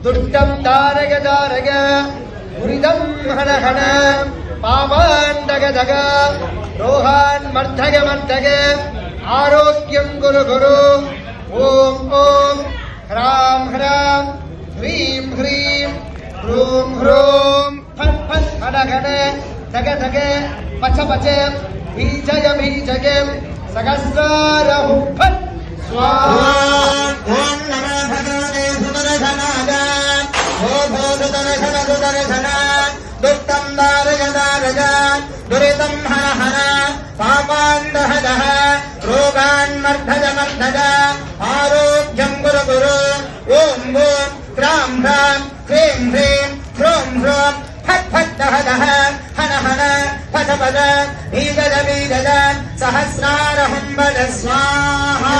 दुष्टं दारग दारग मुरिदं हन हन पावान् दग दग रोहान् मर्धग मर्धग आरोग्यं गुरु गुरु ओम ओम ह्रां ह्रां ह्रीं ह्रीं ह्रूं ह्रूं फट् फट् हन हन धग धग पच पच बीजय बीजय सहस्रारः फट् स्वाहा। ओम नमः भगवते सुदर्शनाय ओम सुदर्शन सुदर्शन दुष्टं दारय दारय दुरितं हर हर पापान् दह दह रोगान् मर्धज मर्धज आरोग्यं गुरु गुरु ओम ओम ह्रां ह्रां ह्रीं ह्रीं ह्रूं ह्रूं फट् फट् दह दह हन हन पद पद बीजज बीजज सहस्रारहं वद स्वाहा।